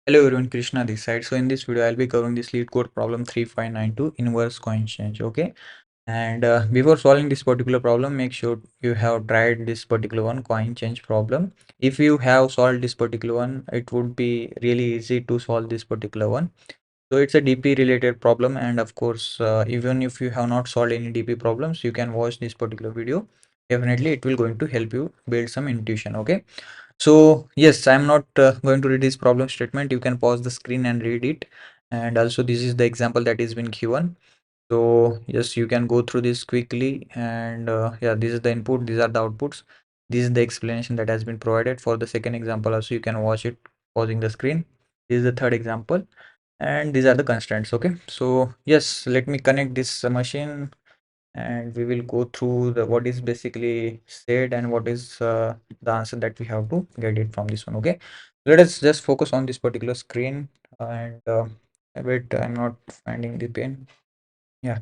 Hello everyone, Krishna this side. So in this video, I'll be covering this Leetcode problem 3592 inverse coin change. Okay, and before solving this particular problem, make sure you have tried this particular one coin change problem. If you have solved this particular one, it would be really easy to solve this particular one. So it's a DP related problem, and of course, even if you have not solved any DP problems, you can watch this particular video. Definitely, it will going to help you build some intuition. Okay. So yes, I'm not going to read this problem statement. You can pause the screen and read it. And also this is the example that is been given. So yes, you can go through this quickly. And yeah, this is the input. These are the outputs. This is the explanation that has been provided for the second example. Also, you can watch it pausing the screen. This is the third example. And these are the constraints. Okay. So yes, let me connect this machine and we will go through the what is basically said and what is the answer that we have to get it from this one. Okay, let us just focus on this particular screen. And wait, I'm not finding the pen. Yeah,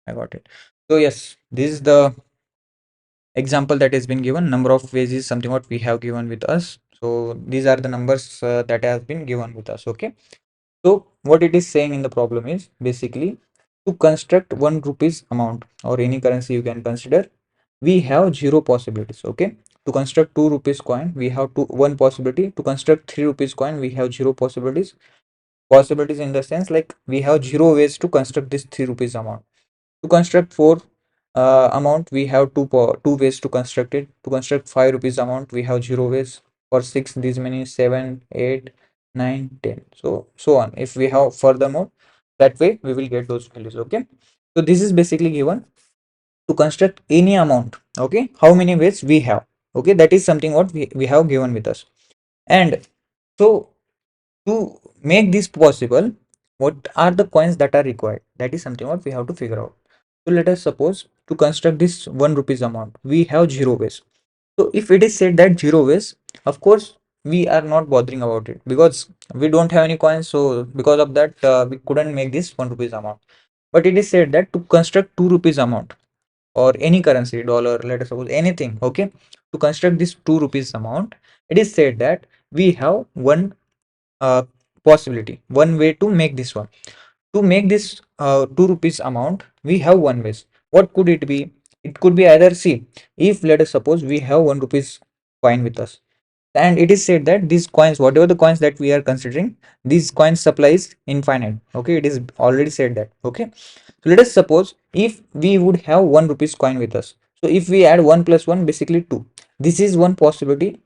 I got it. So yes, this is the example that has been given. Number of ways is something what we have given with us. So these are the numbers that have been given with us. Okay, so what it is saying in the problem is basically to construct 1 rupees amount or any currency you can consider, we have zero possibilities. Okay, to construct 2 rupees coin, we have one possibility. To construct 3 rupees coin, we have zero possibilities. Possibilities in the sense like we have zero ways to construct this 3 rupees amount. To construct 4 amount, we have two ways to construct it. To construct 5 rupees amount, we have zero ways. For 6, these many 7, 8, 9, 10. So on. If we have furthermore, that way we will get those values. Okay. So this is basically given to construct any amount. Okay, how many ways we have. Okay, that is something what we have given with us. And so to make this possible, what are the coins that are required? That is something what we have to figure out. So let us suppose to construct this 1 rupees amount, we have zero ways. So if it is said that zero ways, of course we are not bothering about it because we don't have any coins. So because of that, we couldn't make this 1 rupees amount. But it is said that to construct 2 rupees amount or any currency, dollar, let us suppose anything. Okay, to construct this 2 rupees amount, it is said that we have one uh, possibility, one way to make this one. To make this 2 rupees amount, we have one ways. What could it be? It could be either, see, if let us suppose we have 1 rupees coin with us, and it is said that these coins, whatever the coins that we are considering, these coins supply is infinite. Okay, it is already said that. Okay, so let us suppose if we would have 1 rupees coin with us, so if we add 1 plus 1, basically 2. This is one possibility,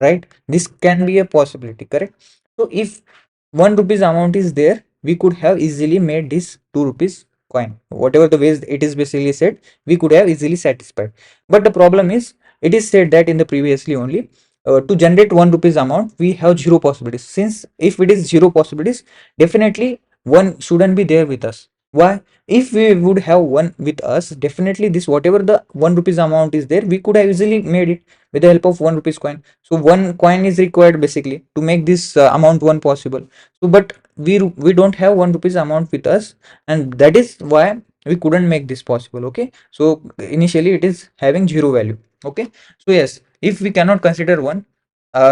right? This can be a possibility, correct? So if 1 rupees amount is there, we could have easily made this 2 rupees coin. Whatever the ways it is basically said, we could have easily satisfied. But the problem is, it is said that in the previously only, to generate 1 rupees amount, we have zero possibilities. Since if it is zero possibilities, definitely one shouldn't be there with us. Why? If we would have one with us, definitely this whatever the 1 rupees amount is there, we could have easily made it with the help of 1 rupees coin. So one coin is required basically to make this amount one possible. So but we don't have 1 rupees amount with us, and that is why we couldn't make this possible. Okay, so initially it is having zero value. Okay, so yes, if we cannot consider one,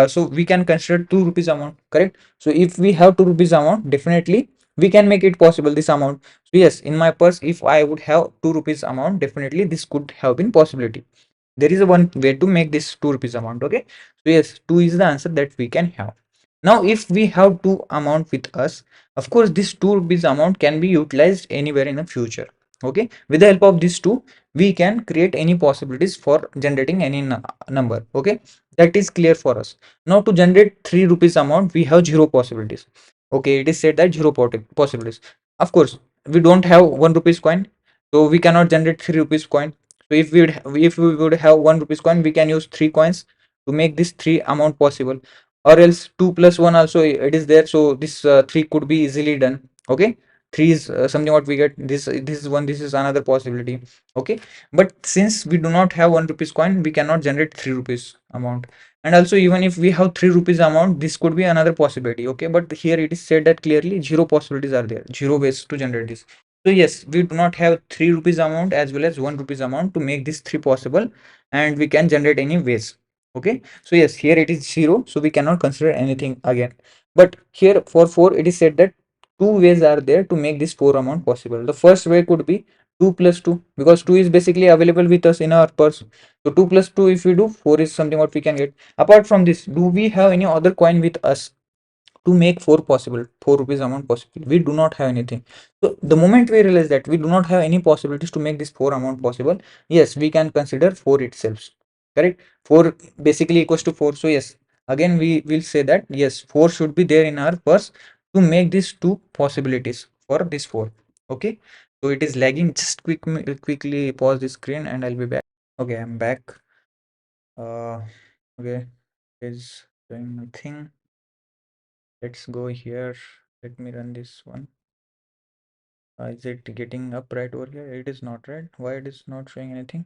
so we can consider 2 rupees amount, correct? So if we have 2 rupees amount, definitely we can make it possible this amount. So yes, in my purse, if I would have 2 rupees amount, definitely this could have been possibility. There is a one way to make this 2 rupees amount. Okay, so yes, 2 is the answer that we can have. Now if we have two amount with us, of course this 2 rupees amount can be utilized anywhere in the future. Okay, with the help of these two, we can create any possibilities for generating any number. Okay, that is clear for us. Now to generate 3 rupees amount, we have zero possibilities. Okay, it is said that zero possibilities. Of course, we don't have 1 rupees coin, so we cannot generate 3 rupees coin. So if we would have 1 rupees coin, we can use 3 coins to make this 3 amount possible. Or else 2 plus 1 also it is there, so this 3 could be easily done. Okay, 3 is something what we get. This is one, this is another possibility. Okay, but since we do not have 1 rupees coin, we cannot generate 3 rupees amount. And also even if we have 3 rupees amount, this could be another possibility. Okay, but here it is said that clearly zero possibilities are there, zero ways to generate this. So yes, we do not have 3 rupees amount as well as 1 rupees amount to make this 3 possible, and we can generate any ways. Okay, so yes, here it is zero, so we cannot consider anything again. But here for 4 it is said that two ways are there to make this 4 amount possible. The first way could be 2 plus 2, because 2 is basically available with us in our purse. So 2 plus 2, if we do, 4 is something what we can get. Apart from this, do we have any other coin with us to make 4 possible, 4 rupees amount possible? We do not have anything. So the moment we realize that we do not have any possibilities to make this 4 amount possible, yes, we can consider 4 itself, correct? 4 basically equals to 4. So yes, again we will say that yes, 4 should be there in our purse to make these two possibilities for this 4. Okay, so it is lagging. Just quickly pause the screen and I'll be back. Okay, I'm back. Okay, is doing nothing. Let's go here. Let me run this one. Is it getting up right over here? It is not, right? Why it is not showing anything?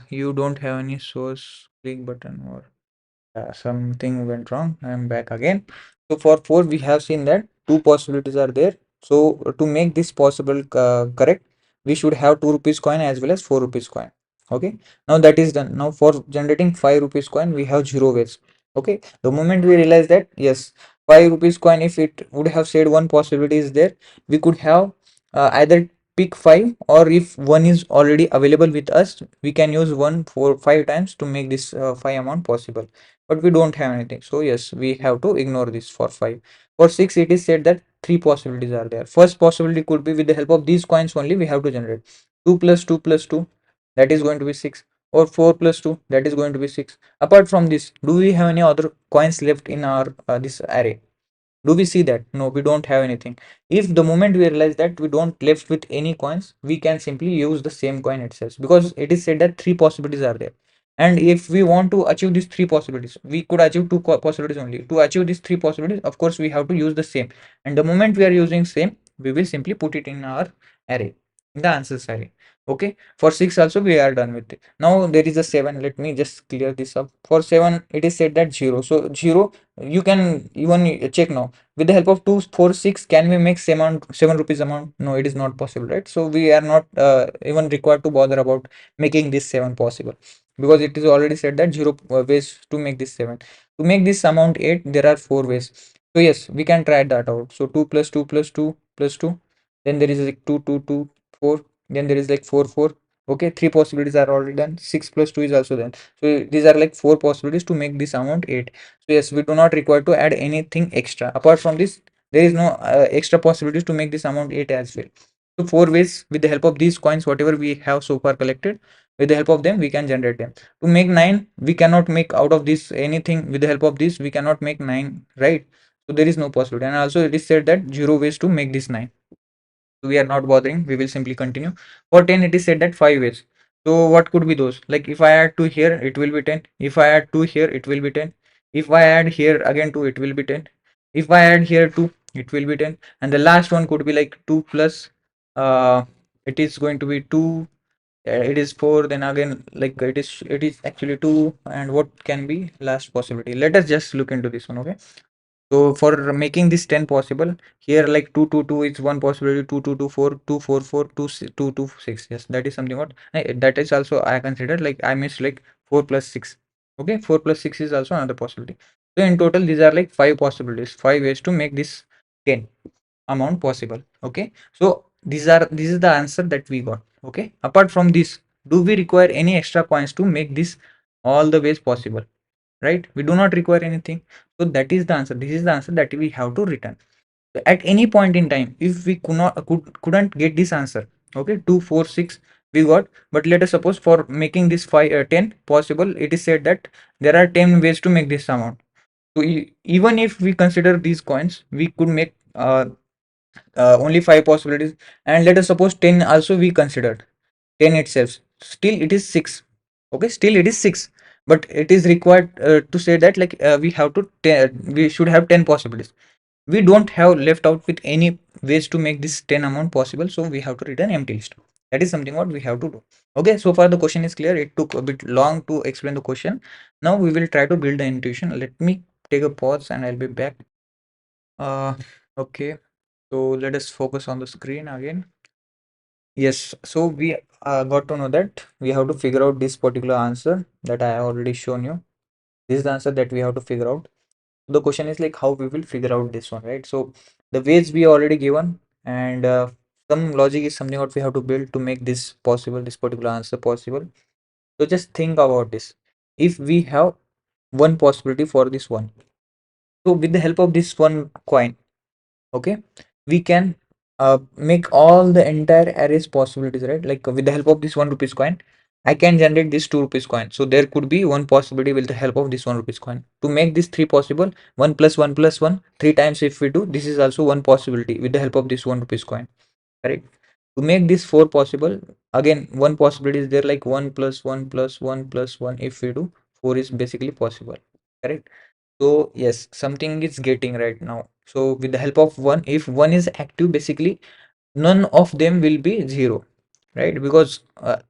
You don't have any source click button, or something went wrong. I'm back again. So for 4 we have seen that two possibilities are there. So to make this possible correct, we should have 2 rupees coin as well as 4 rupees coin. Okay, now that is done. Now for generating 5 rupees coin we have 0 ways. Okay, the moment we realize that yes, 5 rupees coin, if it would have said one possibility is there, we could have either pick 5, or if one is already available with us, we can use 1 for 5 times to make this 5 amount possible. But we don't have anything, so yes, we have to ignore this for 5. For 6 it is said that 3 possibilities are there. First possibility could be with the help of these coins only we have to generate 2 plus 2 plus 2, that is going to be 6, or 4 plus 2, that is going to be 6. Apart from this, do we have any other coins left in our this array? Do we see that? No, we don't have anything. If the moment we realize that we don't left with any coins, we can simply use the same coin itself, because it is said that 3 possibilities are there. And if we want to achieve these 3 possibilities, we could achieve 2 possibilities only. To achieve these 3 possibilities, of course we have to use the same, and the moment we are using same, we will simply put it in our array, in the answers array. Okay, for 6 also we are done with it. Now there is a 7. Let me just clear this up. For 7 it is said that 0. So 0, you can even check now. With the help of 2, 4, 6, can we make 7 rupees amount? No, it is not possible, right? So we are not even required to bother about making this 7 possible, because it is already said that 0 ways to make this 7. To make this amount 8, there are 4 ways. So yes, we can try that out. So 2 plus 2 plus 2 plus 2, then there is like 2 2 2 4, then there is like 4 4. Okay, 3 possibilities are already done. 6 plus 2 is also done. So these are like 4 possibilities to make this amount 8. So yes, we do not require to add anything extra. Apart from this, there is no extra possibilities to make this amount 8 as well. So 4 ways, with the help of these coins, whatever we have so far collected, with the help of them we can generate them. To make 9, we cannot make out of this anything. With the help of this we cannot make 9, right? So there is no possibility. And also it is said that 0 ways to make this 9. So we are not bothering, we will simply continue. For 10 it is said that 5 ways. So what could be those? Like if I add 2 here, it will be 10. If I add 2 here, it will be 10. If I add here again 2, it will be 10. If I add here 2, it will be 10. And the last one could be like 2 plus it is going to be 2, it is 4, then again like it is actually 2. And what can be last possibility? Let us just look into this one. Okay, so for making this 10 possible, here like 2 2 2 is one possibility. 2 2 2 4 2 4 4 2 2 2 6. Yes, that is something what that is also I consider, like I missed like 4 plus 6. Okay, 4 plus 6 is also another possibility. So in total these are like 5 possibilities, 5 ways to make this 10 amount possible. Okay, so this is the answer that we got. Okay, apart from this, do we require any extra coins to make this all the ways possible? Right, we do not require anything. So that is the answer. This is the answer that we have to return. So at any point in time, if we couldn't get this answer, okay, 2 4 6 we got, but let us suppose for making this 5 10 possible, it is said that there are 10 ways to make this amount. So even if we consider these coins, we could make only 5 possibilities. And let us suppose 10 also we considered, 10 itself, still it is 6. Okay, still it is 6, but it is required to say that like we should have 10 possibilities. We don't have left out with any ways to make this 10 amount possible, so we have to return empty list. That is something what we have to do. Okay, so far the question is clear. It took a bit long to explain the question. Now we will try to build the intuition. Let me take a pause and I'll be back. Okay, so let us focus on the screen again. Yes, so we got to know that we have to figure out this particular answer that I have already shown you. This is the answer that we have to figure out. The question is like how we will figure out this one, right? So the ways we already given, and some logic is something what we have to build to make this possible, this particular answer possible. So just think about this. If we have one possibility for this one, so with the help of this one coin, okay, we can make all the entire arrays possibilities, right? Like with the help of this 1 rupees coin, I can generate this 2 rupees coin. So there could be one possibility with the help of this 1 rupees coin. To make this three possible, 1 plus 1 plus 1 three times if we do, this is also one possibility with the help of this 1 rupees coin, correct? To make this four possible, again one possibility is there, like 1 plus 1 plus 1 plus 1 if we do, four is basically possible, correct? So yes, something is getting right now. So with the help of one, if one is active, basically none of them will be zero, right? Because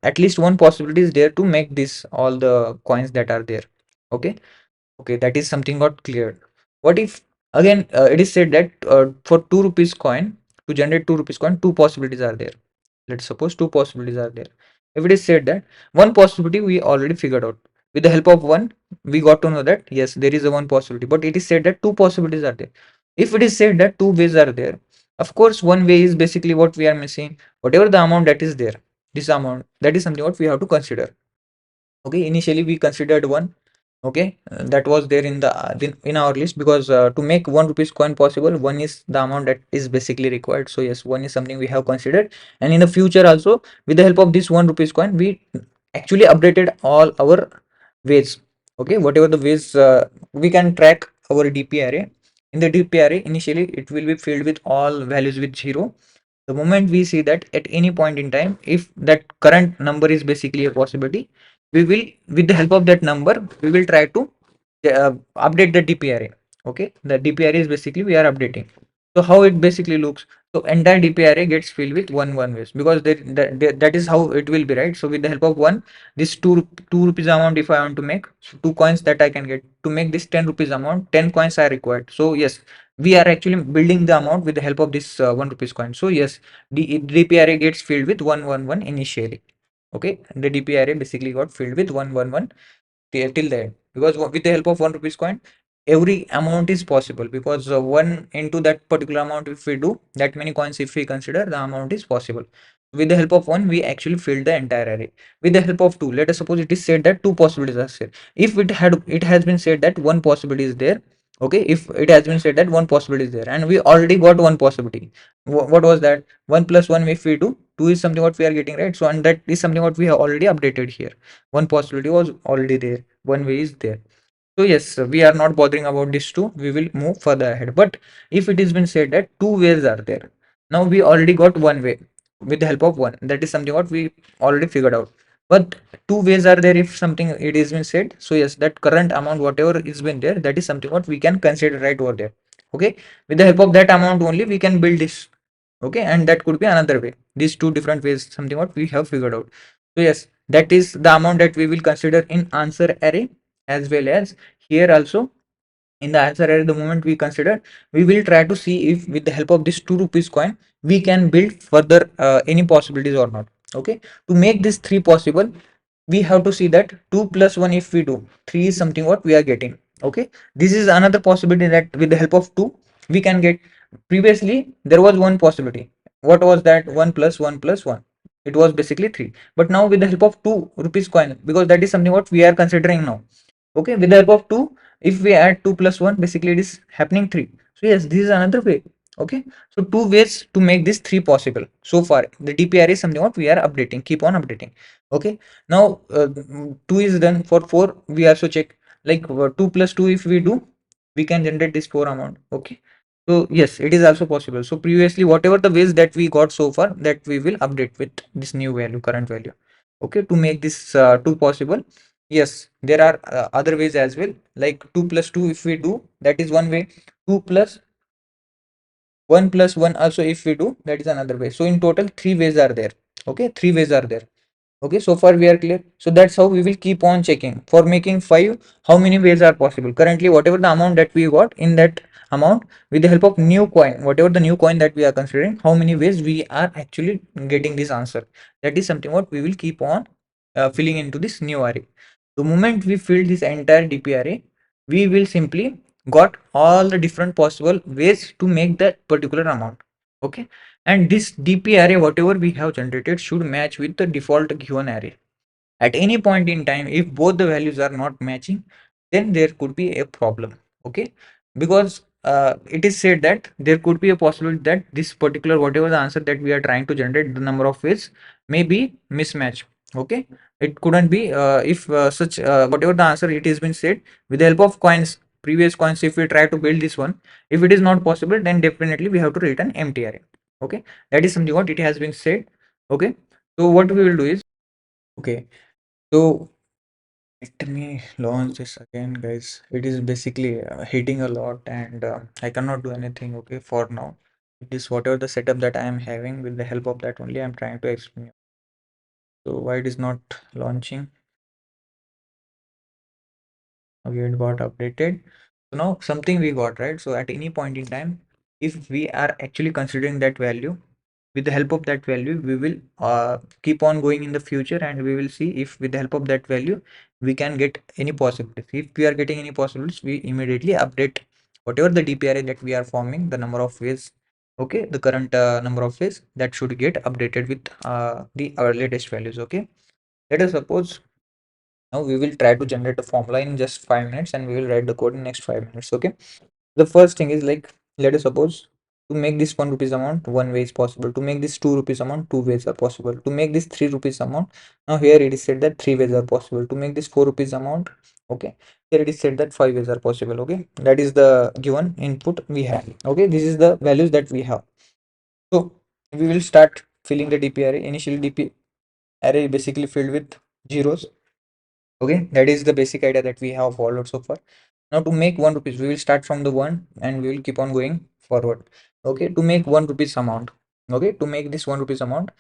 at least one possibility is there to make this all the coins that are there. Okay, okay, that is something got cleared. What if again it is said that for 2 rupees coin, to generate 2 rupees coin, two possibilities are there. Let's suppose two possibilities are there. If it is said that one possibility we already figured out, with the help of one, we got to know that yes, there is a one possibility, but it is said that two possibilities are there. If it is said that two ways are there, of course, one way is basically what we are missing. Whatever the amount that is there, this amount, that is something what we have to consider. Okay, initially we considered one. Okay, that was there in the in our list, because to make 1 rupees coin possible, one is the amount that is basically required. So yes, one is something we have considered, and in the future also, with the help of this 1 rupees coin, we actually updated all our ways. Okay, whatever the ways, we can track our DP array. In the DP array, initially it will be filled with all values with zero. The moment we see that at any point in time, if that current number is basically a possibility, we will, with the help of that number, we will try to update the DP array. Okay, the DP array is basically we are updating. So how it basically looks, so entire DP array gets filled with one ways, because that is how it will be, right? So with the help of one, this two rupees amount, if I want to make, so two coins that I can get to make this 10 rupees amount, 10 coins are required. So yes, we are actually building the amount with the help of this 1 rupees coin. So yes, the DP array gets filled with 111 initially. Okay, the DP array basically got filled with 111 till the end, because with the help of 1 rupees coin, every amount is possible, because one into that particular amount, if we do that many coins, if we consider, the amount is possible. With the help of one, we actually filled the entire array. With the help of two, let us suppose it is said that two possibilities are there. If it has been said that one possibility is there. Okay, if it has been said that one possibility is there, and we already got one possibility, what was that? 1 plus 1, if we do, two is something what we are getting, right? So and that is something what we have already updated here. One possibility was already there, one way is there. So yes, we are not bothering about this two, we will move further ahead. But if it has been said that two ways are there, now we already got one way with the help of one, that is something what we already figured out. But two ways are there if something it is been said. So yes, that current amount whatever is been there, that is something what we can consider right over there. Okay, with the help of that amount only we can build this. Okay, and that could be another way. These two different ways, something what we have figured out. So yes, that is the amount that we will consider in answer array, as well as here also in the answer array. The moment we consider, we will try to see if with the help of this 2 rupees coin, we can build further any possibilities or not. Okay, to make this three possible, we have to see that 2 plus 1, if we do, 3 is something what we are getting. Okay, this is another possibility that with the help of 2 we can get. Previously there was one possibility. What was that? 1 plus 1 plus 1, it was basically 3. But now with the help of 2 rupees coin, because that is something what we are considering now. Okay, with the help of 2, if we add 2 plus 1, basically it is happening 3. So yes, this is another way. Okay, so two ways to make this 3 possible. So far the DPR is something what we are updating, keep on updating. Okay, now 2 is done. For 4 we also check, like 2 plus 2, if we do, we can generate this 4 amount. Okay, so yes, it is also possible. So previously whatever the ways that we got so far, that we will update with this new value, current value. Okay, to make this 2 possible. Yes, there are other ways as well, like 2 plus 2, if we do, that is one way. 2 plus 1 plus 1 also, if we do, that is another way. So in total 3 ways are there. Okay, 3 ways are there. Okay, so far we are clear. So that's how we will keep on checking. For making 5, how many ways are possible? Currently whatever the amount that we got, in that amount, with the help of new coin, whatever the new coin that we are considering, how many ways we are actually getting this answer. That is something what we will keep on filling into this new array. The moment we fill this entire DP array, we will simply got all the different possible ways to make that particular amount. Okay, and this DP array whatever we have generated should match with the default given array. At any point in time, if both the values are not matching, then there could be a problem. Okay, because it is said that there could be a possibility that this particular whatever the answer that we are trying to generate, the number of ways may be mismatch. Okay, it couldn't be if such whatever the answer it has been said with the help of coins, previous coins, if we try to build this one, if it is not possible, then definitely we have to return empty array. Okay, that is something what it has been said. Okay, so what we will do is, okay, so let me launch this again, guys. It is basically hitting a lot, and I cannot do anything. Okay, for now, it is whatever the setup that I am having. With the help of that only, I am trying to explain. So why it is not launching? Okay, it got updated. So now something we got right. So at any point in time, if we are actually considering that value, with the help of that value we will keep on going in the future, and we will see if with the help of that value we can get any possibilities. If we are getting any possibilities, we immediately update whatever the DP array that we are forming, the number of ways. Okay, the current number of ways that should get updated with the our latest values. Okay, let us suppose now we will try to generate a formula in just 5 minutes, and we will write the code in next 5 minutes. Okay, the first thing is like, let us suppose to make this 1 rupees amount, one way is possible. To make this 2 rupees amount, two ways are possible. To make this 3 rupees amount, now here it is said that three ways are possible. To make this 4 rupees amount, okay, here it is said that five ways are possible. Okay, that is the given input we have. Okay, this is the values that we have. So we will start filling the DP array. Initially DP array basically filled with zeros. Okay, that is the basic idea that we have followed so far. Now to make 1 rupees, we will start from the 1 and we will keep on going forward. Okay, to make 1 rupees amount. Okay, to make this 1 rupees amount,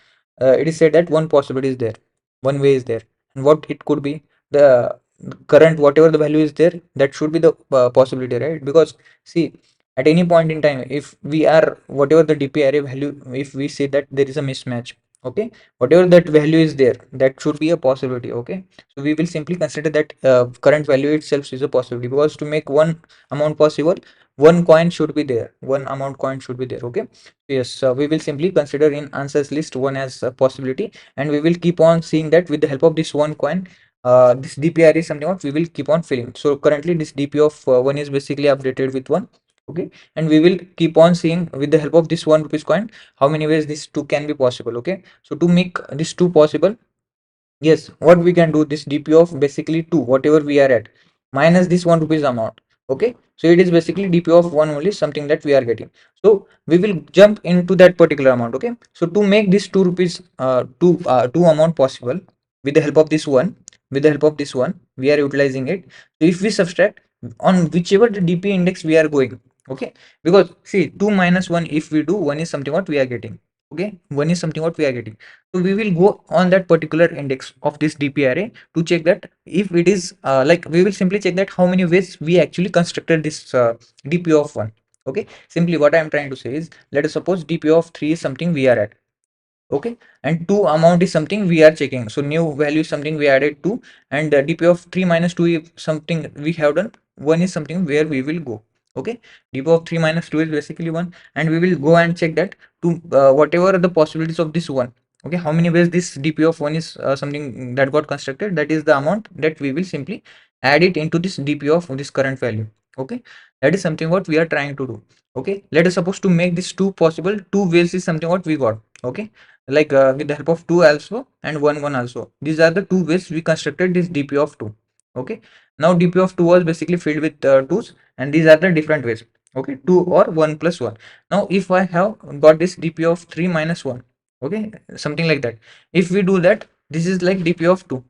it is said that one possibility is there, one way is there, and what it could be, the current whatever the value is there, that should be the possibility, right? Because see, at any point in time, if we are whatever the DP array value, if we say that there is a mismatch, okay, whatever that value is there, that should be a possibility. Okay, so we will simply consider that current value itself is a possibility, because to make one amount possible, one coin should be there, one amount coin should be there. Okay, yes, we will simply consider in answers list one as a possibility, and we will keep on seeing that with the help of this one coin, this DPR is something what we will keep on filling. So currently this DP of one is basically updated with one. Okay, and we will keep on seeing with the help of this 1 rupees coin how many ways this two can be possible. Okay, so to make this two possible, yes, what we can do, this DP of basically 2, whatever we are at, minus this 1 rupees amount. Okay, so it is basically DP of 1 only, something that we are getting. So we will jump into that particular amount. Okay, so to make this 2 rupees, two amount possible, with the help of this one, with the help of this one, we are utilizing it. So if we subtract on whichever the DP index we are going, okay, because see, 2 minus 1, if we do, 1 is something what we are getting. Okay, 1 is something what we are getting. So we will go on that particular index of this DP array to check that if it is like, we will simply check that how many ways we actually constructed this DP of 1. Okay, simply what I am trying to say is, let us suppose DP of 3 is something we are at. Okay, and 2 amount is something we are checking, so new value is something we added 2, and DP of 3 minus 2 is something we have done, 1 is something where we will go. Okay, DP of 3 minus 2 is basically 1, and we will go and check that to whatever are the possibilities of this one. Okay, how many ways this DP of 1 is something that got constructed, that is the amount that we will simply add it into this DP of this current value. Okay, that is something what we are trying to do. Okay, let us suppose to make this two possible, two ways is something what we got. Okay, like with the help of 2 also and 1 1 also, these are the two ways we constructed this DP of 2. Okay, now DP of 2 was basically filled with 2's, and these are the different ways. Okay, 2 or 1 plus 1. Now if I have got this DP of 3 minus 1, okay, something like that, if we do that, this is like DP of 2.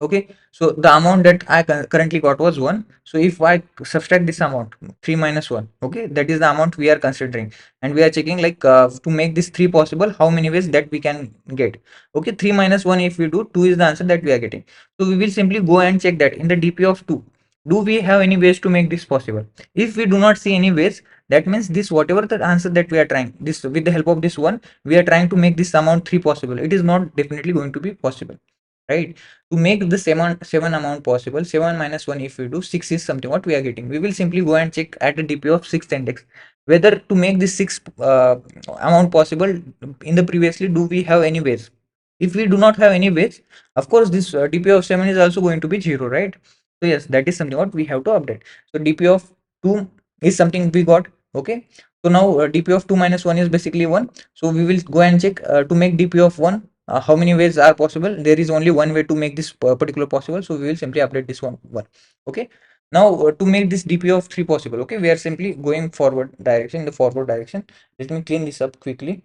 Okay, so the amount that I currently got was 1. So if I subtract this amount, 3 minus 1, okay, that is the amount we are considering, and we are checking like to make this 3 possible, how many ways that we can get. Okay, 3 minus 1, if we do, 2 is the answer that we are getting. So we will simply go and check that in the DP of 2, do we have any ways to make this possible? If we do not see any ways, that means this whatever the answer that we are trying, this with the help of this one, we are trying to make this amount 3 possible, it is not definitely going to be possible. right? To make the seven amount possible, 7 minus 1, if we do 6 is something what we are getting. We will simply go and check at the DP of 6th index whether to make this 6 amount possible. In the previously, do we have any ways? If we do not have any ways, of course this DP of 7 is also going to be 0, right? So yes, that is something what we have to update. So DP of 2 is something we got. Okay, so now DP of 2 minus 1 is basically 1. So we will go and check to make DP of 1. How many ways are possible? There is only one way to make this particular possible. So we will simply update this one. Okay. Now to make this DP of 3 possible, okay, we are simply going forward direction, in the forward direction. Let me clean this up quickly.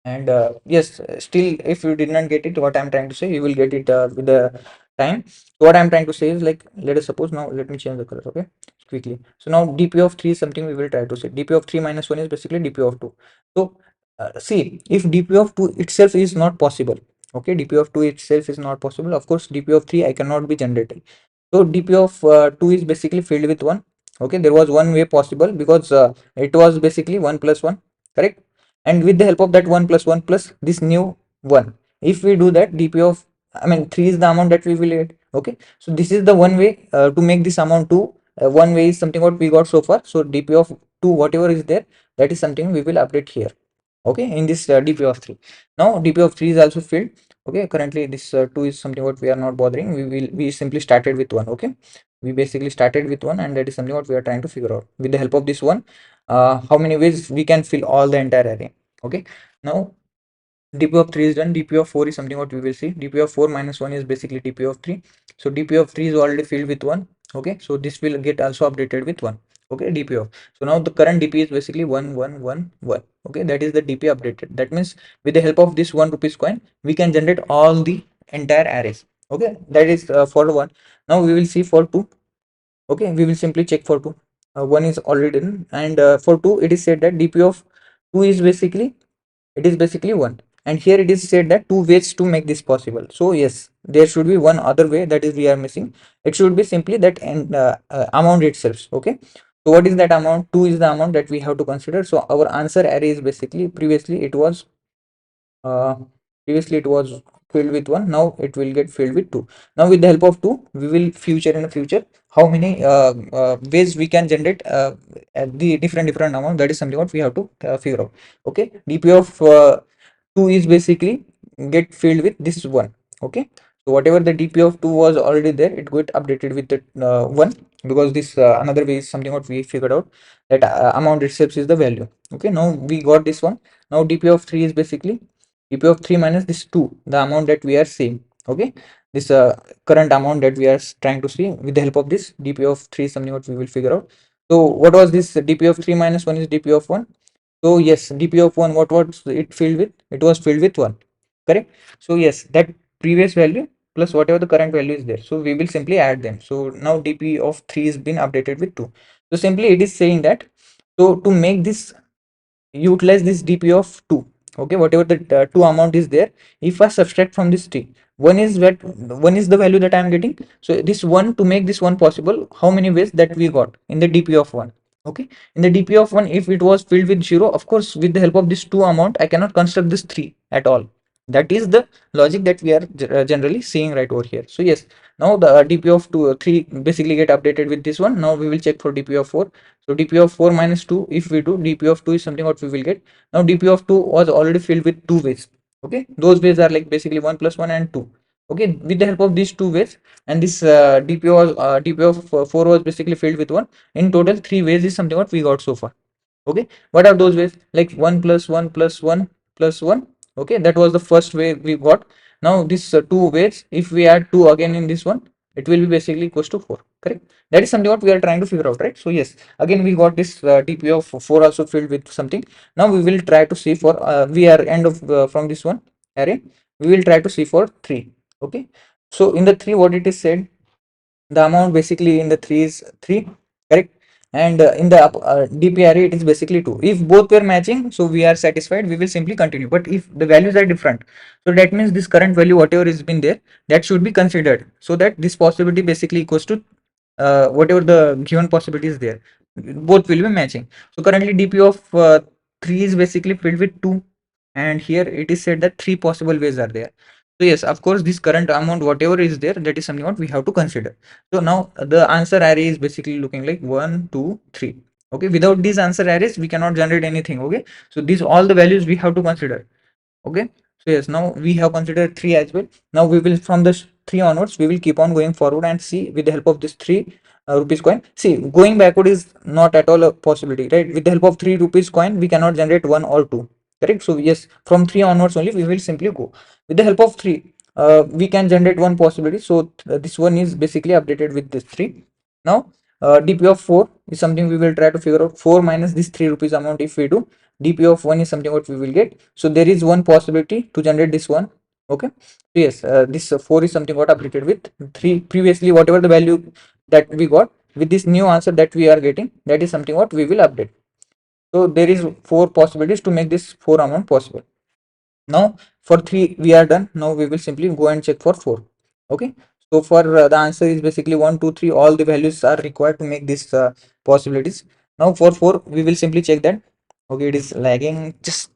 And yes, still, if you did not get it, what I'm trying to say, you will get it with the time. So what I'm trying to say is, like, let us suppose, now let me change the color, okay, quickly. So now DP of 3 is something we will try to say. DP of 3 minus 1 is basically DP of 2. So see, if DP of 2 itself is not possible, okay, DP of 2 itself is not possible, of course DP of 3 I cannot be generating. So DP of 2 is basically filled with 1. Okay, there was one way possible because it was basically 1 plus 1, correct? And with the help of that 1 plus 1 plus this new 1, if we do that, DP of, I mean, 3 is the amount that we will get. Okay, so this is the one way to make this amount 2. One way is something what we got so far. So DP of 2, whatever is there, that is something we will update here. Okay, in this DP of 3. Now DP of 3 is also filled. Okay, currently this 2 is something what we are not bothering. We simply started with 1. Okay, we basically started with 1, and that is something what we are trying to figure out. With the help of this one, how many ways we can fill all the entire array. Okay, now DP of 3 is done. DP of 4 is something what we will see. DP of 4 minus 1 is basically DP of 3. So DP of 3 is already filled with 1. Okay, so this will get also updated with 1. Okay, DP of, so now the current DP is basically 1 1 1 1. Okay, that is the DP updated. That means with the help of this 1 rupees coin, we can generate all the entire arrays. Okay, that is for 1. Now we will see for 2. Okay, we will simply check for 2. 1 is already done, and for 2 it is said that DP of 2 is basically, it is basically 1, and here it is said that 2 ways to make this possible. So yes, there should be one other way, that is we are missing. It should be simply that, and amount itself. Okay, so what is that amount? 2 is the amount that we have to consider. So our answer array is basically, uh, previously it was filled with 1, now it will get filled with 2. Now with the help of 2, we will future in the future how many ways we can generate the different amount. That is something what we have to figure out. Okay, DP of 2 is basically get filled with this 1. Okay, so whatever the DP of 2 was already there, it got updated with the 1, because this another way is something what we figured out, that amount itself is the value. Okay, now we got this one. Now DP of 3 is basically DP of 3 minus this 2, the amount that we are seeing. Okay, this current amount that we are trying to see. With the help of this, DP of 3 is something what we will figure out. So what was this? DP of 3 minus 1 is DP of 1. So yes, DP of 1, what was it filled with? It was filled with 1, correct? So yes, that previous value plus whatever the current value is there, so we will simply add them. So now DP of 3 is been updated with 2. So simply it is saying that, so to make this, utilize this DP of 2. Okay, whatever the 2 amount is there, if I subtract from this 3, 1 is what, 1 is the value that I am getting. So this 1, to make this 1 possible, how many ways that we got in the DP of 1? Okay, in the DP of 1, if it was filled with 0, of course with the help of this 2 amount I cannot construct this 3 at all. That is the logic that we are generally seeing right over here. So yes, now the DP of 2 3 basically get updated with this one. Now we will check for DP of 4. So DP of 4 minus 2, if we do, DP of 2 is something what we will get. Now DP of 2 was already filled with 2 ways. Okay, those ways are like basically 1 plus 1 and 2. Okay, with the help of these 2 ways, and this DP of 4 was basically filled with 1. In total 3 ways is something what we got so far. Okay, what are those ways? Like 1 plus 1 plus 1 plus 1. Okay, that was the first way we got. Now this 2 ways, if we add 2 again in this one, it will be basically equals to 4, correct? That is something what we are trying to figure out, right? So yes, again we got this DP of 4 also filled with something. Now we will try to see for we are end of from this one array, we will try to see for 3. Okay, so in the 3, what it is said, the amount basically in the 3 is 3, correct? And in the DP array it is basically 2. If both were matching, so we are satisfied, we will simply continue. But if the values are different, so that means this current value whatever is been there, that should be considered, so that this possibility basically equals to whatever the given possibility is there, both will be matching. So currently DP of 3 is basically filled with 2, and here it is said that 3 possible ways are there. So yes, of course, this current amount, whatever is there, that is something what we have to consider. So now the answer array is basically looking like 1, 2, 3. Okay, without these answer arrays, we cannot generate anything. Okay, so these all the values we have to consider. Okay, so yes, now we have considered 3 as well. Now we will, from this 3 onwards, we will keep on going forward and see with the help of this 3 rupees coin. See, going backward is not at all a possibility, right? With the help of 3 rupees coin, we cannot generate 1 or 2, correct? So yes, from 3 onwards only we will simply go with the help of 3. We can generate one possibility. So this one is basically updated with this 3. Now DP of 4 is something we will try to figure out. 4 minus this 3 rupees amount, if we do, DP of 1 is something what we will get. So there is one possibility to generate this one. Okay, so yes, this 4 is something what updated with 3 previously. Whatever the value that we got, with this new answer that we are getting, that is something what we will update. So there is 4 possibilities to make this 4 amount possible. Now for 3 we are done. Now we will simply go and check for 4. Okay, so for the answer is basically 1, 2, 3. All the values are required to make these possibilities. Now for 4 we will simply check that. Okay, it is lagging. Just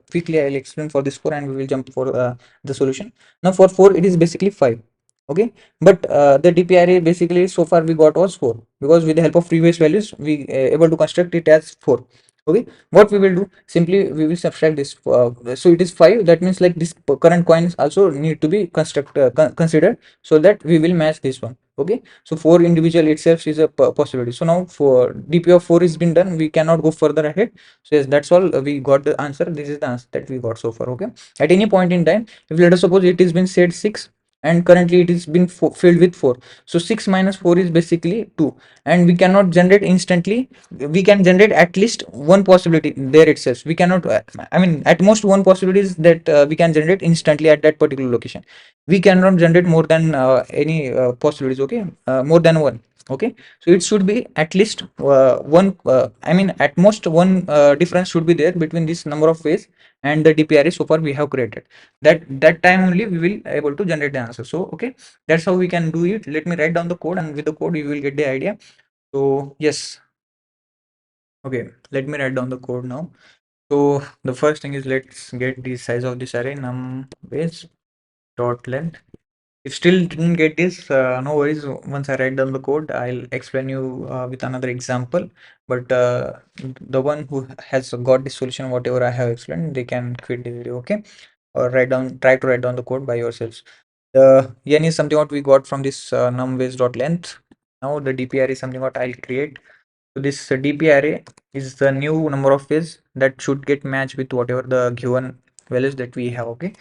quickly I'll explain for this 4 and we will jump for the solution. Now for 4 it is basically 5. Okay, but the DP array basically so far we got was 4, because with the help of previous values we able to construct it as 4. Okay, what we will do, simply we will subtract this. So it is 5. That means like this current coins also need to be considered, so that we will match this one. Okay, so 4 individual itself is a possibility. So now for DP of 4 is been done, we cannot go further ahead. So yes, that's all. We got the answer. This is the answer that we got so far. Okay, at any point in time, if let us suppose it has been said 6 and currently it is been filled with 4, so 6 minus 4 is basically 2, and we cannot generate instantly. We can generate at least one possibility there itself. We cannot, I mean, at most one possibility is that we can generate instantly at that particular location. We cannot generate more than any possibilities. Okay, more than one. Okay, so it should be at least one, I mean at most one difference should be there between this number of ways and the DPRA so far we have created. That time only we will able to generate the answer. So okay, that's how we can do it. Let me write down the code, and with the code you will get the idea. So yes, okay, let me write down the code now. So the first thing is, let's get the size of this array, numWays dot length. If still didn't get this, no worries. Once I write down the code, I'll explain you with another example. But the one who has got the solution, whatever I have explained, they can quit the video. Okay, or try to write down the code by yourselves. The n is something what we got from this numWays dot length. Now the dpr is something what I'll create. So this DP array is the new number of ways that should get matched with whatever the given values that we have. Okay,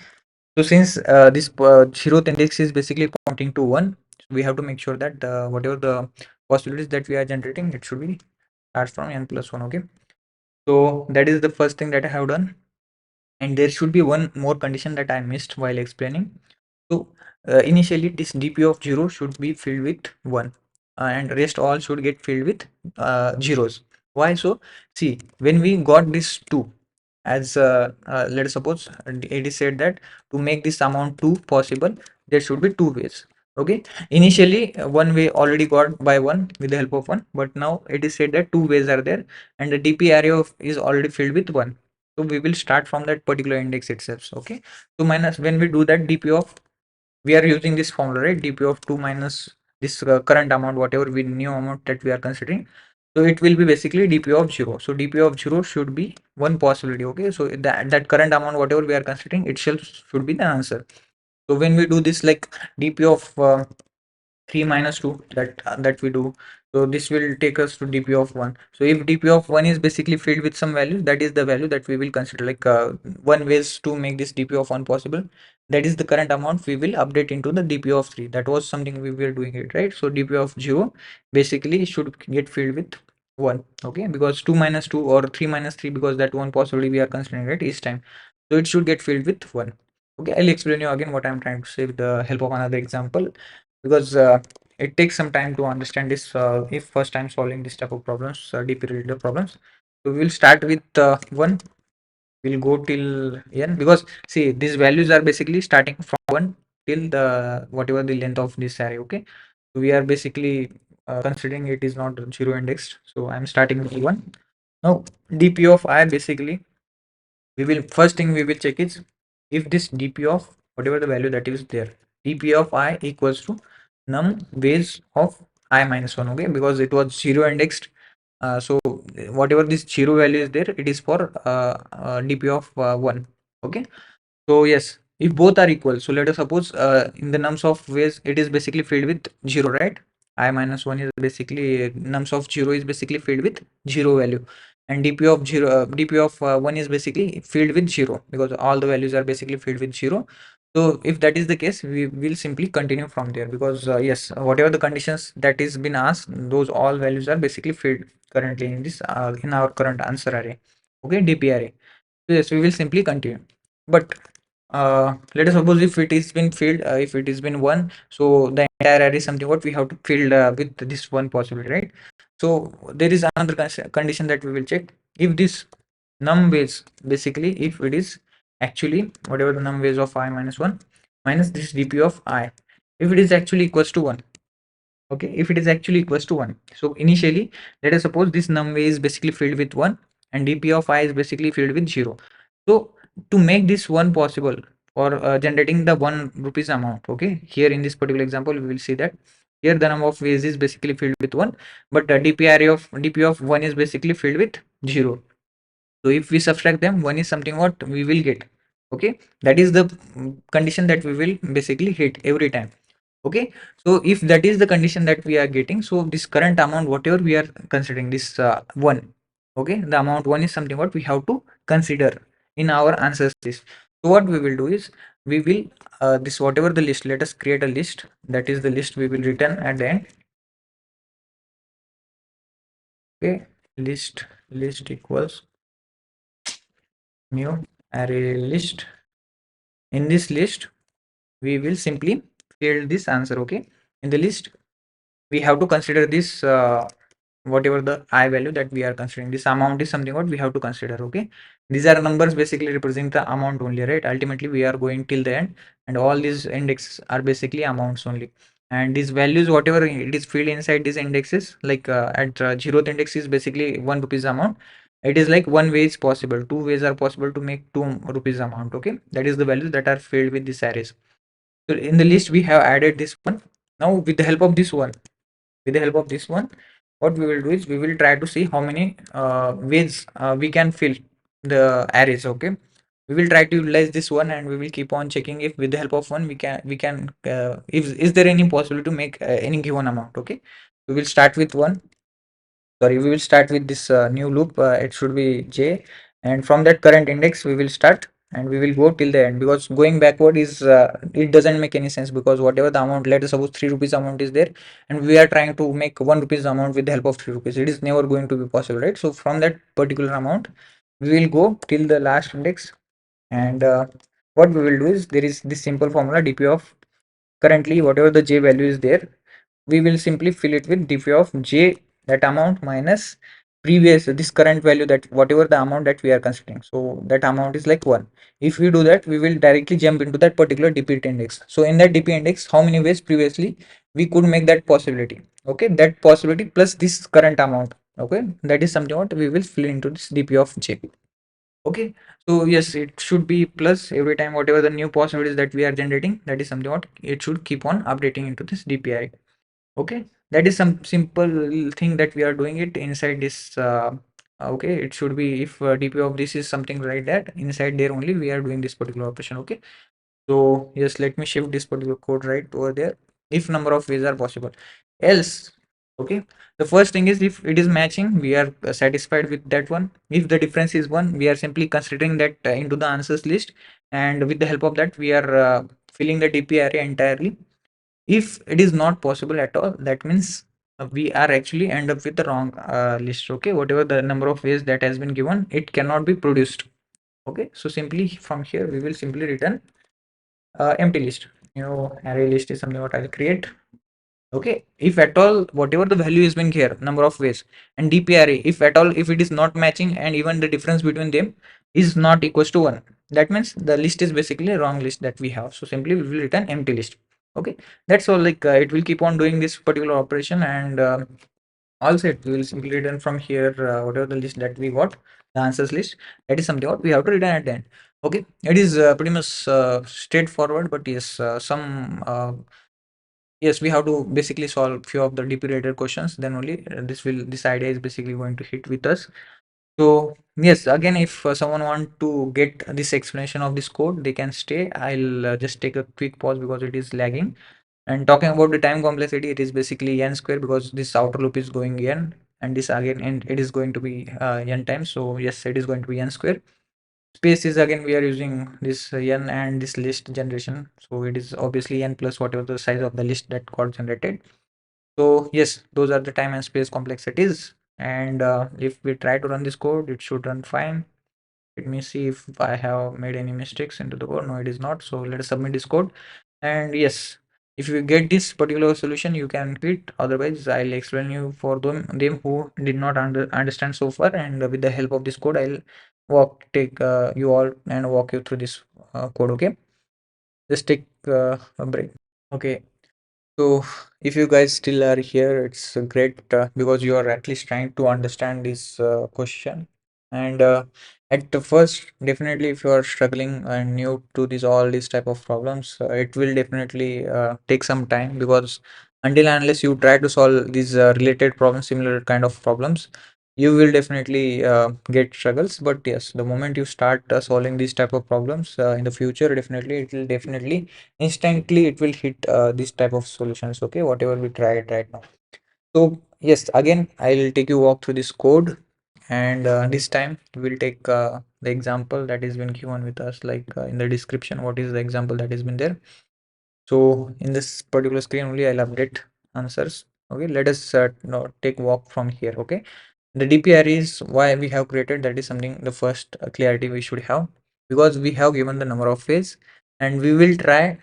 so since this zeroth index is basically pointing to 1, we have to make sure that whatever the possibilities that we are generating, it should be starts from n plus 1. Okay, so that is the first thing that I have done, and there should be one more condition that I missed while explaining. So initially this DP of 0 should be filled with 1, and rest all should get filled with zeros. Why so? See, when we got this 2, as let us suppose it is said that to make this amount 2 possible, there should be 2 ways. Okay, initially one way already got by 1 with the help of 1, but now it is said that 2 ways are there, and the DP array is already filled with 1. So we will start from that particular index itself. Okay, so minus, when we do that DP of, we are using this formula, right? DP of 2 minus this current amount, whatever we new amount that we are considering, so it will be basically DP of 0. So DP of 0 should be one possibility. Okay, so that current amount whatever we are considering itself should be the answer. So when we do this, like DP of 3 minus 2, that we do, so this will take us to DP of 1. So if DP of 1 is basically filled with some value, that is the value that we will consider, like one ways to make this DP of 1 possible, that is the current amount we will update into the DP of 3. That was something we were doing it, right? So DP of 0 basically should get filled with 1. Okay, because 2 minus 2 or 3 minus 3, because that one possibility we are considering it each time, so it should get filled with 1. Okay, I'll explain you again what I'm trying to say with the help of another example, because it takes some time to understand this if first time solving this type of problems, DP related problems. So we will start with 1. We'll go till n, because see, these values are basically starting from 1 till the whatever the length of this array. Okay, so we are basically considering it is not 0 indexed, so I'm starting with 1. Now DP of I, basically we will, first thing we will check is if this DP of whatever the value that is there. dp of I equals to numWays of I minus 1. Okay, because it was zero indexed. So whatever this zero value is there, it is for dp of 1. Okay, so yes, if both are equal, so let us suppose in the nums of ways it is basically filled with 0, right? I minus 1 is basically nums of 0 is basically filled with 0 value, and dp of 1 is basically filled with 0 because all the values are basically filled with 0. So if that is the case, we will simply continue from there, because yes, whatever the conditions that is been asked, those all values are basically filled currently in this in our current answer array. Okay, dp array. So yes, we will simply continue. But let us suppose if it is been filled, if it is been one, so the entire array is something what we have to fill with this one possibility, right? So there is another condition that we will check. If this numWays, basically if it is actually whatever the numWays of I minus 1 minus this dp of I, if it is actually equals to 1. Okay, if it is actually equals to 1, so initially let us suppose this numWay is basically filled with 1 and dp of I is basically filled with 0. So to make this one possible for generating the 1 rupees amount, okay, here in this particular example we will see that here the number of ways is basically filled with 1, but the dp of 1 is basically filled with 0. So if we subtract them, 1 is something what we will get. Okay, that is the condition that we will basically hit every time. Okay, so if that is the condition that we are getting, so this current amount whatever we are considering this 1, okay, the amount 1 is something what we have to consider in our answers list. So what we will do is we will this whatever the list, let us create a list, that is the list we will return at the end. Okay, list equals new array list. In this list we will simply fill this answer. Okay, in the list we have to consider this whatever the I value that we are considering, this amount is something what we have to consider. Okay, these are numbers basically represent the amount only, right? Ultimately we are going till the end, and all these indexes are basically amounts only, and these values whatever it is filled inside these indexes, like at 0th index is basically 1 rupees amount. It is like one way is possible, two ways are possible to make 2 rupees amount. Okay, that is the values that are filled with these arrays. So in the list we have added this one. Now with the help of this one, what we will do is we will try to see how many ways we can fill the arrays. Okay, we will try to utilize this one, and we will keep on checking if with the help of one we can if is there any possibility to make any given amount. Okay, we will start with one. Sorry, we will start with this new loop. It should be j, and from that current index we will start, and we will go till the end, because going backward is it doesn't make any sense, because whatever the amount, let us suppose 3 rupees amount is there, and we are trying to make 1 rupees amount with the help of 3 rupees, it is never going to be possible, right? So from that particular amount we will go till the last index, and what we will do is there is this simple formula dp of currently whatever the j value is there, we will simply fill it with dp of j, that amount minus previous this current value, that whatever the amount that we are considering, so that amount is like 1. If we do that, we will directly jump into that particular dp index. So in that dp index, how many ways previously we could make that possibility? Okay, that possibility plus this current amount. Okay, that is something what we will fill into this dp of j. Okay, so yes, it should be plus every time whatever the new possibilities that we are generating, that is something what it should keep on updating into this dpi. Okay, that is some simple thing that we are doing it inside this okay, it should be if dp of this is something like that, inside there only we are doing this particular operation. Okay, so yes, let me shift this particular code right over there. If number of ways are possible, else, okay, the first thing is if it is matching, we are satisfied with that one. If the difference is one, we are simply considering that into the answers list, and with the help of that we are filling the dp array entirely. If it is not possible at all, that means we are actually end up with the wrong list. Okay, whatever the number of ways that has been given, it cannot be produced. Okay, so simply from here we will simply return empty list. Array list is something what I'll create. Okay, if at all whatever the value has been here, number of ways, and dp array, if at all if it is not matching and even the difference between them is not equals to 1, that means the list is basically a wrong list that we have. So simply we will return empty list. Okay, that's all. Like it will keep on doing this particular operation, and all set. We will simply return from here whatever the list that we got, the answers list. That is something what we have to return at the end. Okay, it is pretty much straightforward, but yes, yes, we have to basically solve few of the DP related questions. Then only this idea is basically going to hit with us. So yes, again, if someone want to get this explanation of this code, they can stay. I'll just take a quick pause because it is lagging. And talking about the time complexity, it is basically n square because this outer loop is going n, and this again, and it is going to be n times. So yes, it is going to be n square. Space is again we are using this n and this list generation. So it is obviously n plus whatever the size of the list that got generated. So yes, those are the time and space complexities. And if we try to run this code, it should run fine. Let me see if I have made any mistakes into the code. No, it is not. So let us submit this code. And yes, if you get this particular solution, you can quit. Otherwise, I'll explain you for them who did not understand so far. And with the help of this code, I'll take you all and walk you through this code. Okay, just take a break. Okay. So, if you guys still are here, it's great because you are at least trying to understand this question. And at the first, definitely, if you are struggling and new to this all these type of problems, it will definitely take some time because until and unless you try to solve these related problems, similar kind of problems, you will definitely get struggles. But yes, the moment you start solving these type of problems in the future, definitely it will definitely instantly it will hit this type of solutions. Okay, whatever we tried right now. So yes, again I'll take you walk through this code, and this time we'll take the example that has been given with us, like in the description what is the example that has been there. So in this particular screen only I'll update answers. Okay, let us now take walk from here. Okay, the DP array is why we have created, that is something the first clarity we should have, because we have given the number of phase, and we will try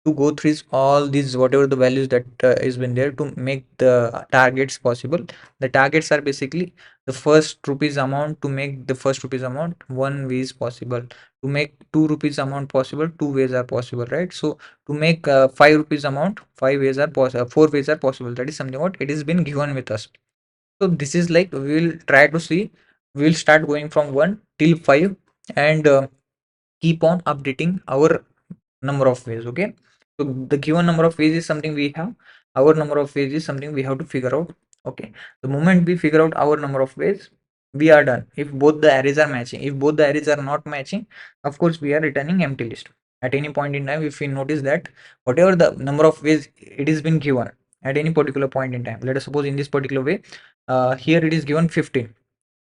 to go through all these whatever the values that is been there to make the targets possible. The targets are basically the first rupees amount. To make the first rupees amount, one way is possible. To make 2 rupees amount possible, two ways are possible, right? So to make 5 rupees amount, five ways are possible, four ways are possible. That is something what it has been given with us. So this is like we will try to see, we will start going from 1 till 5, and keep on updating our number of ways. Okay, so the given number of ways is something we have, our number of ways is something we have to figure out. Okay, the moment we figure out our number of ways, we are done. If both the arrays are matching, if both the arrays are not matching, of course we are returning empty list. At any point in time, if we notice that whatever the number of ways it is been given at any particular point in time, let us suppose in this particular way, here it is given 15,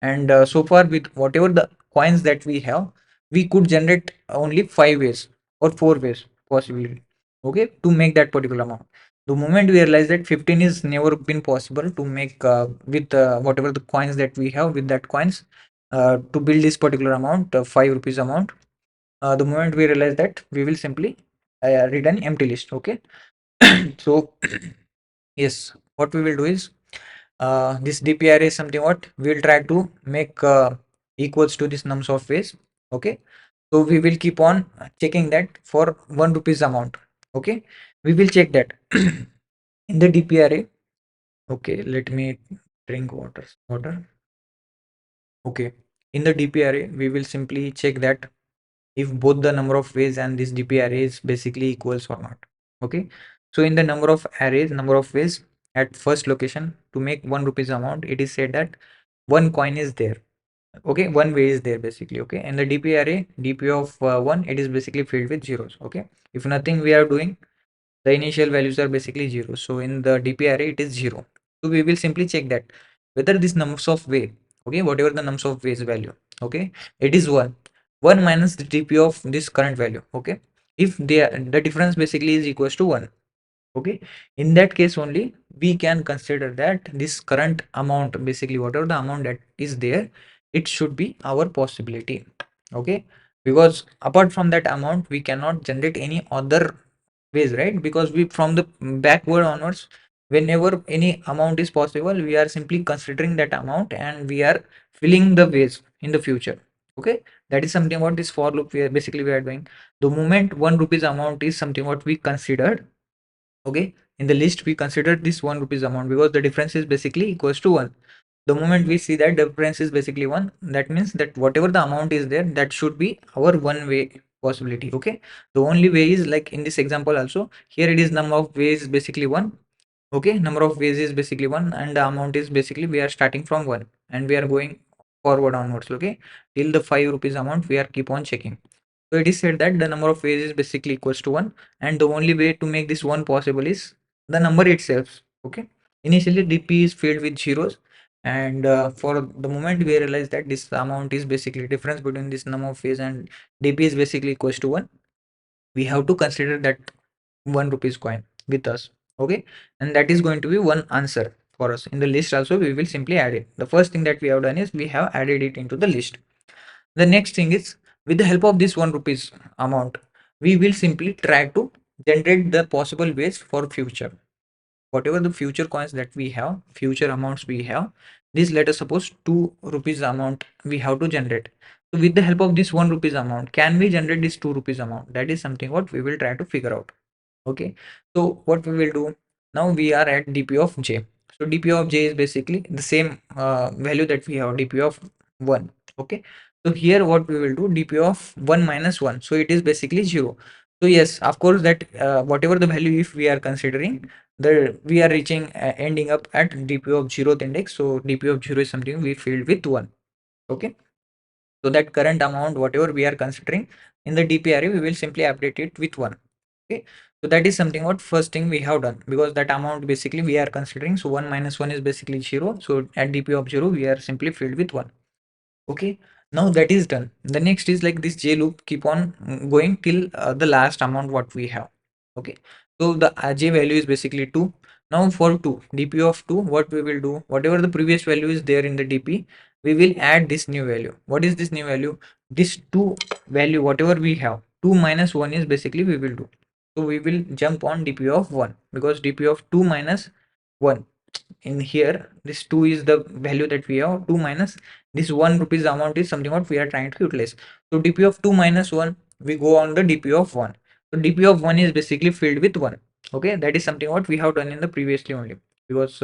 and so far with whatever the coins that we have, we could generate only 5 ways or 4 ways possibility. Okay, to make that particular amount. The moment we realize that 15 is never been possible to make with whatever the coins that we have, with that coins to build this particular amount, 5 rupees amount, the moment we realize that, we will simply return empty list. Okay. So yes, what we will do is, this DPR is something what we'll try to make equals to this nums of ways. Okay, so we will keep on checking that for 1 rupees amount. Okay, we will check that in the DPRA. Okay, let me drink water. Okay, in the DPRA we will simply check that if both the number of ways and this DP array is basically equals or not. Okay, so in the number of ways at first location, to make 1 rupees amount, it is said that one coin is there. Okay, one way is there basically. Okay, and the DP array, DP of 1, it is basically filled with zeros. Okay, if nothing we are doing, the initial values are basically zero. So in the DP array it is 0. So we will simply check that whether this numbers of way, okay, whatever the numbers of ways value, okay, it is 1 minus the DP of this current value. Okay, if the difference basically is equals to 1. Okay, in that case only we can consider that this current amount, basically whatever the amount that is there, it should be our possibility. Okay, because apart from that amount we cannot generate any other ways, right? Because we, from the backward onwards, whenever any amount is possible, we are simply considering that amount and we are filling the ways in the future. Okay, that is something what this for loop we are doing. The moment 1 rupees amount is something what we considered. Okay, in the list we consider this 1 rupees amount because the difference is basically equals to 1. The moment we see that the difference is basically 1, that means that whatever the amount is there, that should be our one way possibility. Okay, the only way is like in this example also, here it is number of ways basically 1. Okay, number of ways is basically 1 and the amount is basically we are starting from 1 and we are going forward onwards. Okay, till the 5 rupees amount we are keep on checking. So it is said that the number of ways is basically equals to 1 and the only way to make this 1 possible is the number itself. Okay, initially DP is filled with zeros and for the moment we realize that this amount is basically difference between this number of ways and DP is basically equals to 1. We have to consider that 1 rupees coin with us. Okay, and that is going to be one answer for us. In the list also we will simply add it. The first thing that we have done is we have added it into the list. The next thing is, with the help of this 1 rupees amount, we will simply try to generate the possible ways for future. Whatever the future coins that we have, future amounts we have, this let us suppose 2 rupees amount we have to generate. So with the help of this 1 rupees amount, can we generate this 2 rupees amount? That is something what we will try to figure out. Okay, so what we will do now, we are at dp of j. So dp of j is basically the same value that we have, dp of 1. Okay, so here what we will do, dp of 1 minus 1, so it is basically 0. So yes, of course, that whatever the value if we are considering, the we are reaching ending up at dp of 0th index. So dp of 0 is something we filled with 1. Okay, so that current amount whatever we are considering in the dp array, we will simply update it with 1. Okay, so that is something what first thing we have done, because that amount basically we are considering. So 1 minus 1 is basically 0. So at dp of 0 we are simply filled with 1. Okay, now that is done. The next is like this j loop keep on going till the last amount what we have. Okay, so the j value is basically 2. Now for 2, dp of 2, what we will do, whatever the previous value is there in the dp, we will add this new value. What is this new value? This 2 value whatever we have, 2 minus 1 is basically we will do. So we will jump on dp of 1 because dp of 2 minus 1, in here this 2 is the value that we have. 2 minus this 1 rupees amount is something what we are trying to utilize. So dp of 2 minus 1, we go on the dp of 1. So dp of 1 is basically filled with 1. Okay, that is something what we have done in the previously only, because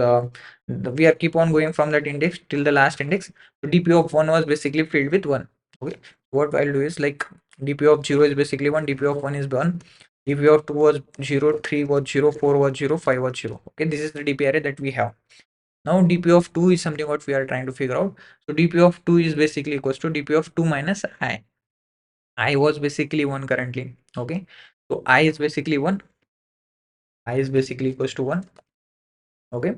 we are keep on going from that index till the last index. So dp of 1 was basically filled with 1. Okay, what I'll do is like dp of 0 is basically 1, dp of 1 is 1, dp of 2 was 0, 3 was 0, 4 was 0, 5 was 0. Okay, this is the dp array that we have. Now dp of 2 is something what we are trying to figure out. So dp of 2 is basically equals to dp of 2 minus I. I was basically 1 currently. Okay, so I is basically 1. I is basically equals to 1. Okay,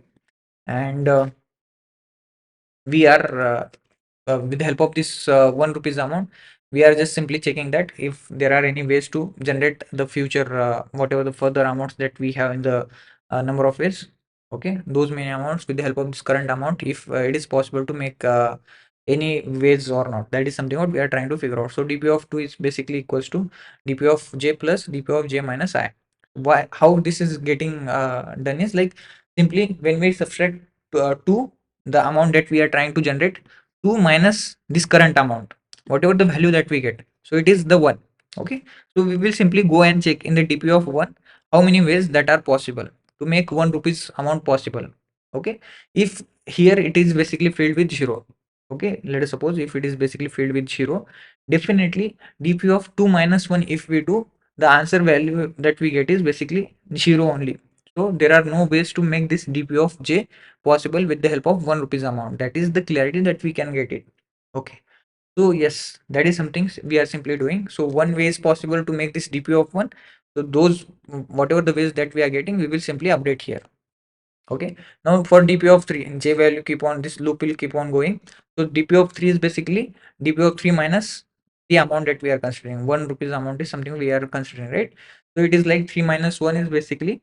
and we are with the help of this 1 rupees amount, we are just simply checking that if there are any ways to generate the future whatever the further amounts that we have in the number of ways. Okay, those many amounts with the help of this current amount, if it is possible to make any ways or not. That is something what we are trying to figure out. So dp of 2 is basically equals to dp of j plus dp of j minus I. Why, how this is getting done is like simply when we subtract 2, the amount that we are trying to generate, 2 minus this current amount, whatever the value that we get, so it is the 1. Okay, so we will simply go and check in the dp of 1 how many ways that are possible to make 1 rupees amount possible. Okay, if here it is basically filled with 0. Okay, let us suppose if it is basically filled with 0, definitely dp of 2 minus 1, if we do, the answer value that we get is basically 0 only. So there are no ways to make this dp of j possible with the help of 1 rupees amount. That is the clarity that we can get it. Okay, so yes, that is something we are simply doing. So one way is possible to make this dp of 1. So those whatever the ways that we are getting, we will simply update here. Okay, now for dp of 3, j value keep on, this loop will keep on going. So dp of 3 is basically dp of 3 minus the amount that we are considering. 1 rupees amount is something we are considering, right? So it is like 3 minus 1 is basically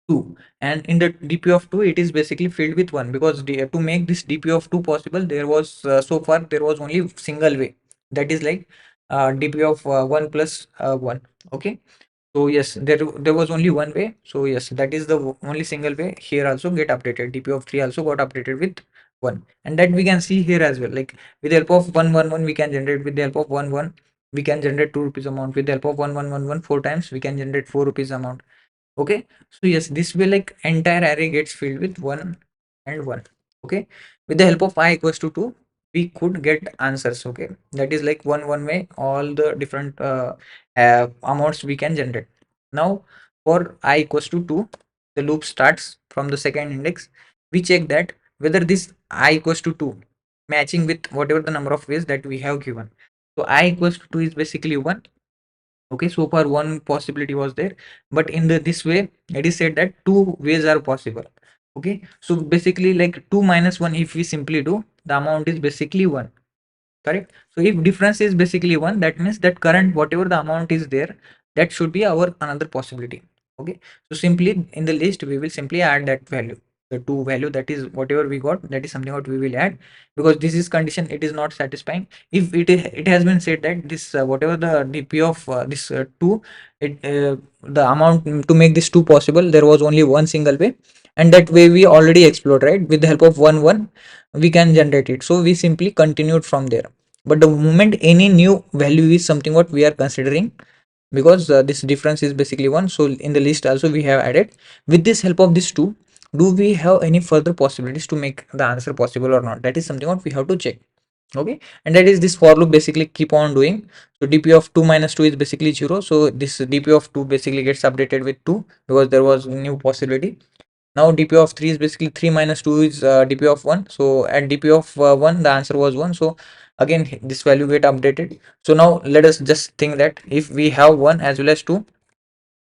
2, and in the dp of 2 it is basically filled with 1, because to make this dp of 2 possible, there was so far there was only single way, that is like dp of 1 plus 1. Okay, so yes, there was only one way. So yes, that is the only single way. Here also get updated, dp of 3 also got updated with 1, and that we can see here as well. Like with the help of 1 1 1 we can generate, with the help of 1 1 we can generate 2 rupees amount, with the help of 1 1 1 1 4 times we can generate 4 rupees amount. Okay, so yes, this way like entire array gets filled with 1 and 1. Okay, with the help of I equals to 2, we could get answers. Okay, that is like one way all the different amounts we can generate. Now for I equals to 2, the loop starts from the second index. We check that whether this I equals to 2 matching with whatever the number of ways that we have given. So I equals to 2 is basically 1. Okay, so far one possibility was there, but in this way it is said that two ways are possible. Okay, so basically like 2 minus 1, if we simply do, the amount is basically 1. Correct. So if difference is basically 1, that means that current whatever the amount is there, that should be our another possibility. Okay, so simply in the list we will simply add that value, the 2 value, that is whatever we got, that is something what we will add, because this is condition, it is not satisfying. If it has been said that this whatever the dp of this 2, it the amount to make this 2 possible, there was only one single way, and that way we already explored, right? With the help of 1 we can generate it, so we simply continued from there. But the moment any new value is something what we are considering, because this difference is basically 1, so in the list also we have added. With this help of this 2, do we have any further possibilities to make the answer possible or not? That is something what we have to check. Okay, and that is this for loop basically keep on doing. So dp of 2 minus 2 is basically 0, so this dp of 2 basically gets updated with 2 because there was new possibility. Now dp of 3 is basically 3 minus 2 is dp of 1. So at dp of 1, the answer was 1. So again this value get updated. So now let us just think that if we have 1 as well as 2,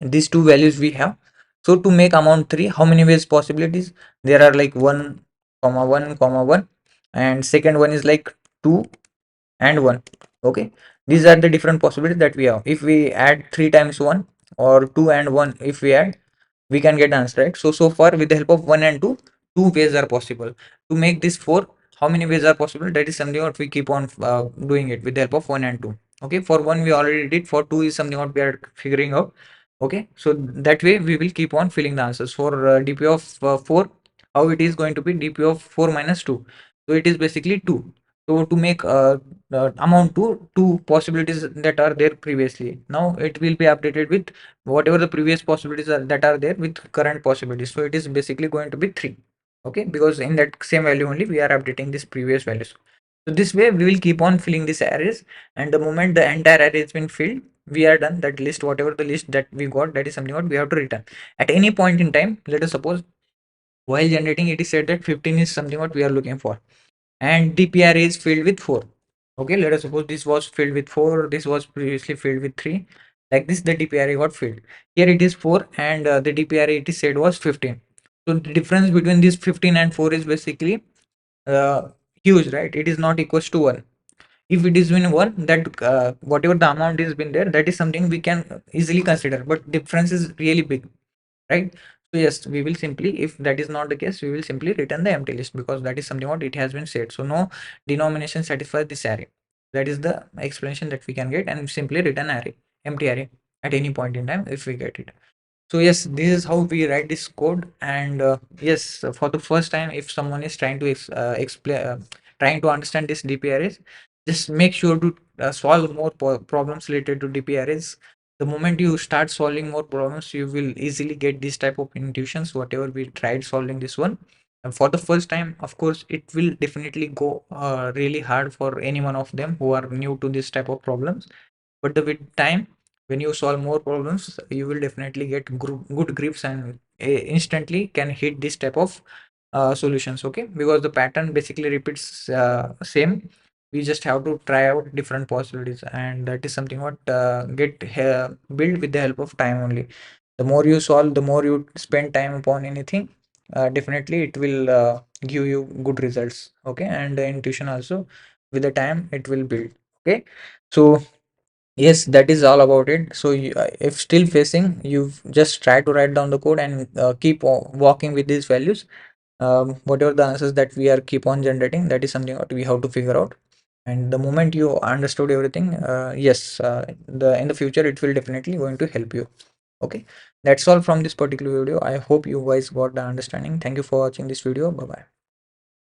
these two values we have. So to make amount 3, how many ways possibilities? There are like 1 comma 1 comma 1, and second one is like 2 and 1. Okay, these are the different possibilities that we have. If we add 3 times 1, or 2 and 1 if we add, we can get answer, right? So far with the help of 1 and 2, two ways are possible. To make this 4, how many ways are possible? That is something what we keep on doing it with the help of 1 and 2. Okay, for 1 we already did, for 2 is something what we are figuring out. Okay, so that way we will keep on filling the answers. For dp of 4, how it is going to be dp of 4 minus 2, so it is basically 2. So to make amount to two possibilities that are there previously, now it will be updated with whatever the previous possibilities are that are there with current possibilities, so it is basically going to be 3. Okay, because in that same value only we are updating this previous values. So this way we will keep on filling these arrays, and the moment the entire array has been filled, we are done. That list, whatever the list that we got, that is something what we have to return at any point in time. Let us suppose while generating it is said that 15 is something what we are looking for, and dp array is filled with 4. Okay, let us suppose this was filled with 4, this was previously filled with 3. Like this the dp array got filled. Here it is 4, and the dp array it is said was 15. So the difference between this 15 and 4 is basically uh, huge, right? It is not equals to 1. If it is been 1, that whatever the amount is been there, that is something we can easily consider, but difference is really big, right? So yes, we will simply, if that is not the case, we will simply return the empty list, because that is something what it has been said. So no denomination satisfies this array. That is the explanation that we can get, and simply return array, empty array, at any point in time if we get it. So yes, this is how we write this code. And yes, for the first time, if someone is trying to explain, trying to understand this dp arrays, just make sure to solve more problems related to dp arrays. The moment you start solving more problems, you will easily get this type of intuitions whatever we tried solving this one. And for the first time, of course, it will definitely go really hard for any one of them who are new to this type of problems. But with time, when you solve more problems, you will definitely get good grips, and instantly can hit this type of solutions. Okay, because the pattern basically repeats same. We just have to try out different possibilities, and that is something what get built with the help of time only. The more you solve, the more you spend time upon anything, definitely it will give you good results. Okay, and the intuition also, with the time it will build. Okay, so yes, that is all about it. So if still facing, you just try to write down the code, and keep walking with these values. Whatever the answers that we are keep on generating, that is something what we have to figure out. And the moment you understood everything, yes, the in the future it will definitely going to help you. Okay, that's all from this particular video. I hope you guys got the understanding. Thank you for watching this video. Bye bye.